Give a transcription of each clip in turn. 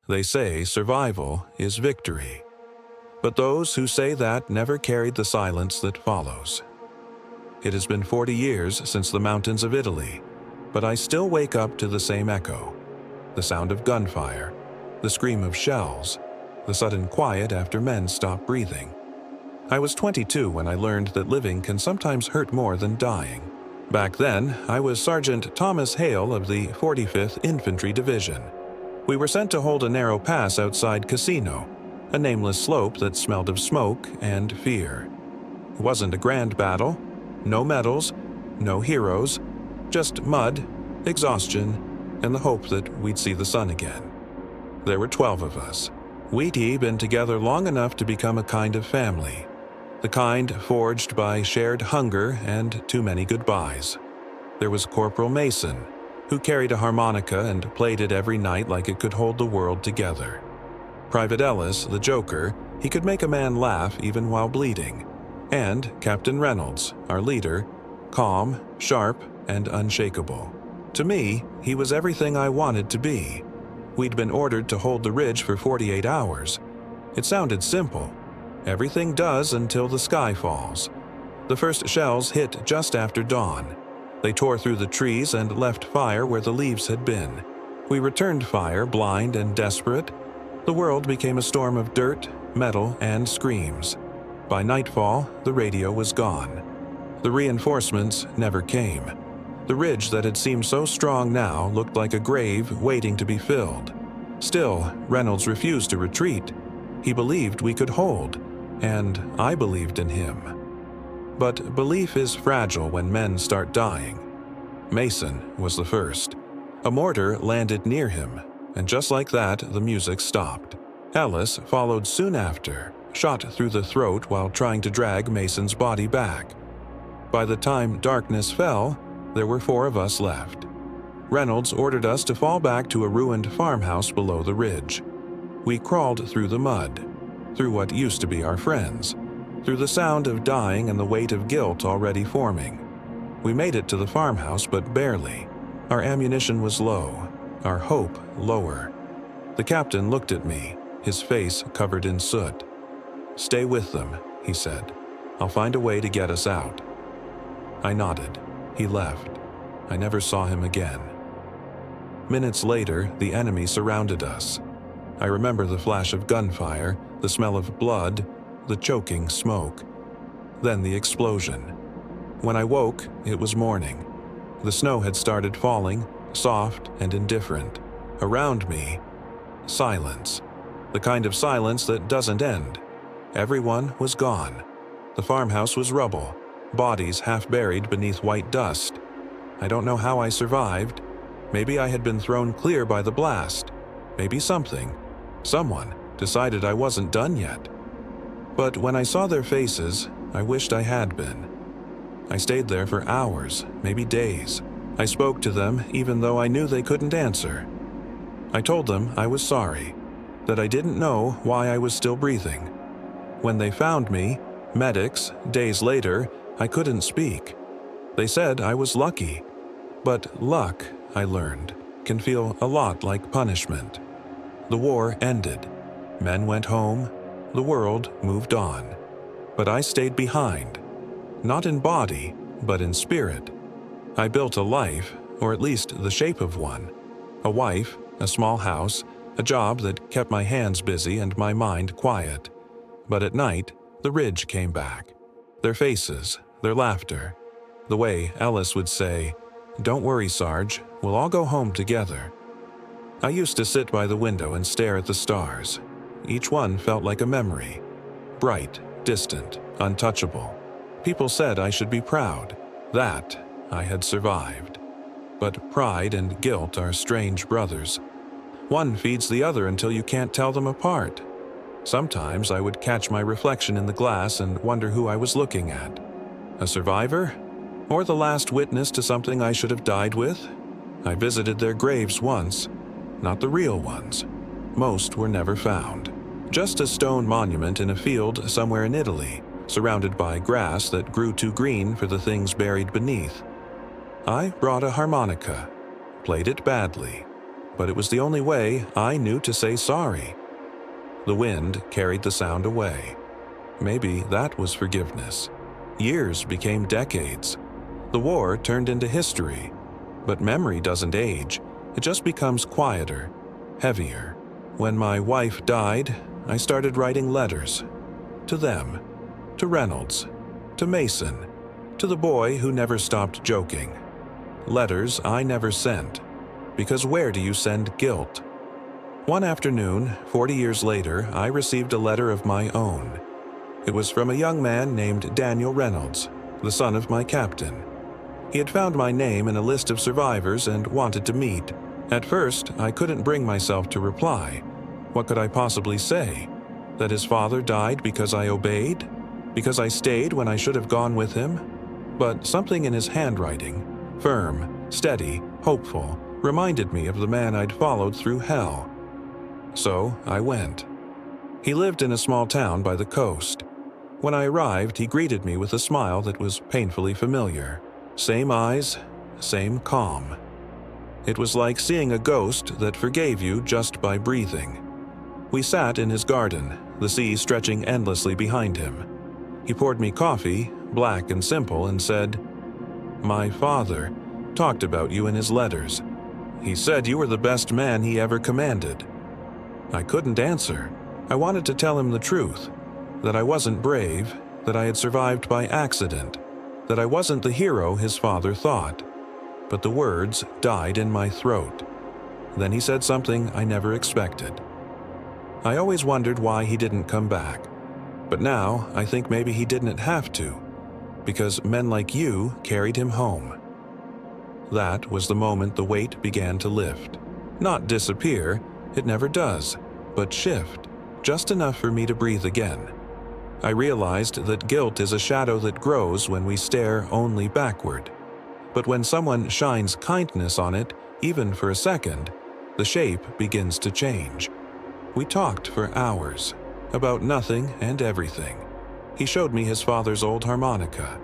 They say survival is victory. But those who say that never carried the silence that follows. It has been 40 years since the mountains of Italy, but I still wake up to the same echo. The sound of gunfire, the scream of shells, the sudden quiet after men stop breathing. I was 22 when I learned that living can sometimes hurt more than dying. Back then, I was Sergeant Thomas Hale of the 45th Infantry Division. We were sent to hold a narrow pass outside Cassino, a nameless slope that smelled of smoke and fear. It wasn't a grand battle, no medals, no heroes, just mud, exhaustion, and the hope that we'd see the sun again. There were 12 of us. We'd been together long enough to become a kind of family, the kind forged by shared hunger and too many goodbyes. There was Corporal Mason, who carried a harmonica and played it every night like it could hold the world together. Private Ellis, the Joker, he could make a man laugh even while bleeding. And Captain Reynolds, our leader, calm, sharp, and unshakable. To me, he was everything I wanted to be. We'd been ordered to hold the ridge for 48 hours. It sounded simple. Everything does until the sky falls. The first shells hit just after dawn. They tore through the trees and left fire where the leaves had been. We returned fire, blind and desperate. The world became a storm of dirt, metal, and screams. By nightfall, the radio was gone. The reinforcements never came. The ridge that had seemed so strong now looked like a grave waiting to be filled. Still, Reynolds refused to retreat. He believed we could hold, and I believed in him. But belief is fragile when men start dying. Mason was the first. A mortar landed near him, and just like that, the music stopped. Ellis followed soon after, shot through the throat while trying to drag Mason's body back. By the time darkness fell, there were 4 of us left. Reynolds ordered us to fall back to a ruined farmhouse below the ridge. We crawled through the mud, through what used to be our friends, through the sound of dying and the weight of guilt already forming. We made it to the farmhouse, but barely. Our ammunition was low, our hope lower. The captain looked at me, his face covered in soot. "Stay with them," he said. "I'll find a way to get us out." I nodded. He left. I never saw him again. Minutes later, the enemy surrounded us. I remember the flash of gunfire, the smell of blood, the choking smoke. Then the explosion. When I woke, it was morning. The snow had started falling, soft and indifferent. Around me, silence. The kind of silence that doesn't end. Everyone was gone. The farmhouse was rubble, bodies half buried beneath white dust. I don't know how I survived. Maybe I had been thrown clear by the blast. Maybe someone decided I wasn't done yet. But when I saw their faces, I wished I had been. I stayed there for hours, maybe days. I spoke to them even though I knew they couldn't answer. I told them I was sorry, that I didn't know why I was still breathing. When they found me, medics, days later, I couldn't speak. They said I was lucky. But luck, I learned, can feel a lot like punishment. The war ended. Men went home. The world moved on. But I stayed behind. Not in body, but in spirit. I built a life, or at least the shape of one. A wife, a small house, a job that kept my hands busy and my mind quiet. But at night, the ridge came back. Their faces, their laughter. The way Ellis would say, "Don't worry, Sarge, we'll all go home together." I used to sit by the window and stare at the stars. Each one felt like a memory. Bright, distant, untouchable. People said I should be proud. That I had survived. But pride and guilt are strange brothers. One feeds the other until you can't tell them apart. Sometimes I would catch my reflection in the glass and wonder who I was looking at. A survivor? Or the last witness to something I should have died with? I visited their graves once. Not the real ones. Most were never found. Just a stone monument in a field somewhere in Italy, surrounded by grass that grew too green for the things buried beneath. I brought a harmonica, played it badly, but it was the only way I knew to say sorry. The wind carried the sound away. Maybe that was forgiveness. Years became decades. The war turned into history. But memory doesn't age. It just becomes quieter, heavier. When my wife died, I started writing letters. To them, to Reynolds, to Mason, to the boy who never stopped joking. Letters I never sent, because where do you send guilt? One afternoon, 40 years later, I received a letter of my own. It was from a young man named Daniel Reynolds, the son of my captain. He had found my name in a list of survivors and wanted to meet. At first, I couldn't bring myself to reply. What could I possibly say? That his father died because I obeyed? Because I stayed when I should have gone with him? But something in his handwriting, firm, steady, hopeful, reminded me of the man I'd followed through hell. So I went. He lived in a small town by the coast. When I arrived, he greeted me with a smile that was painfully familiar. Same eyes, same calm. It was like seeing a ghost that forgave you just by breathing. We sat in his garden, the sea stretching endlessly behind him. He poured me coffee, black and simple, and said, "My father talked about you in his letters. He said you were the best man he ever commanded." I couldn't answer. I wanted to tell him the truth, that I wasn't brave, that I had survived by accident, that I wasn't the hero his father thought. But the words died in my throat. Then he said something I never expected. I always wondered why he didn't come back. But now I think maybe he didn't have to, because men like you carried him home. That was the moment the weight began to lift. Not disappear, it never does, but shift, just enough for me to breathe again. I realized that guilt is a shadow that grows when we stare only backward. But when someone shines kindness on it, even for a second, the shape begins to change. We talked for hours, about nothing and everything. He showed me his father's old harmonica,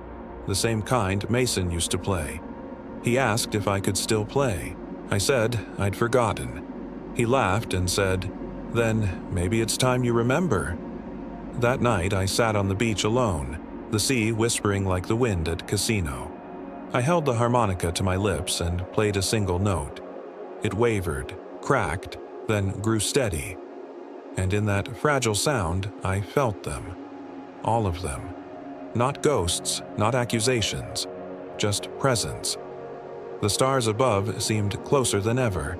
the same kind Mason used to play. He asked if I could still play. I said I'd forgotten. He laughed and said, "Then maybe it's time you remember." That night I sat on the beach alone, the sea whispering like the wind at Cassino. I held the harmonica to my lips and played a single note. It wavered, cracked, then grew steady. And in that fragile sound, I felt them. All of them. Not ghosts, not accusations, just presence. The stars above seemed closer than ever.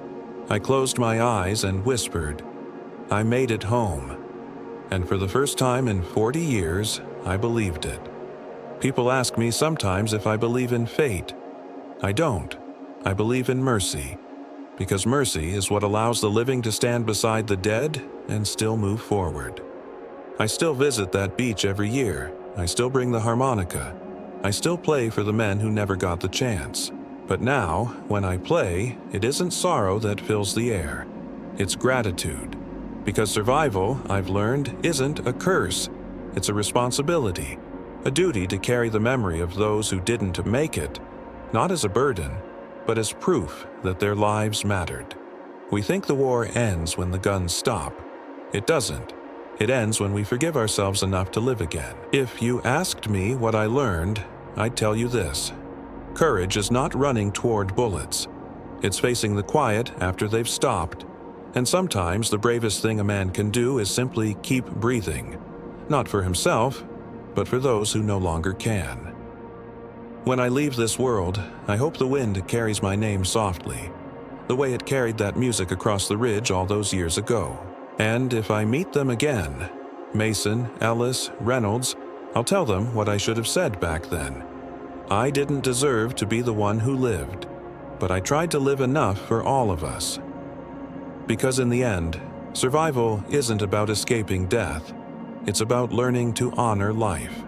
I closed my eyes and whispered, "I made it home." And for the first time in 40 years, I believed it. People ask me sometimes if I believe in fate. I don't. I believe in mercy. Because mercy is what allows the living to stand beside the dead and still move forward. I still visit that beach every year. I still bring the harmonica. I still play for the men who never got the chance. But now, when I play, it isn't sorrow that fills the air. It's gratitude. Because survival, I've learned, isn't a curse. It's a responsibility. A duty to carry the memory of those who didn't make it, not as a burden, but as proof that their lives mattered. We think the war ends when the guns stop. It doesn't. It ends when we forgive ourselves enough to live again. If you asked me what I learned, I'd tell you this. Courage is not running toward bullets. It's facing the quiet after they've stopped. And sometimes the bravest thing a man can do is simply keep breathing. Not for himself, but for those who no longer can. When I leave this world, I hope the wind carries my name softly, the way it carried that music across the ridge all those years ago. And if I meet them again, Mason, Ellis, Reynolds, I'll tell them what I should have said back then. I didn't deserve to be the one who lived, but I tried to live enough for all of us. Because in the end, survival isn't about escaping death. It's about learning to honor life.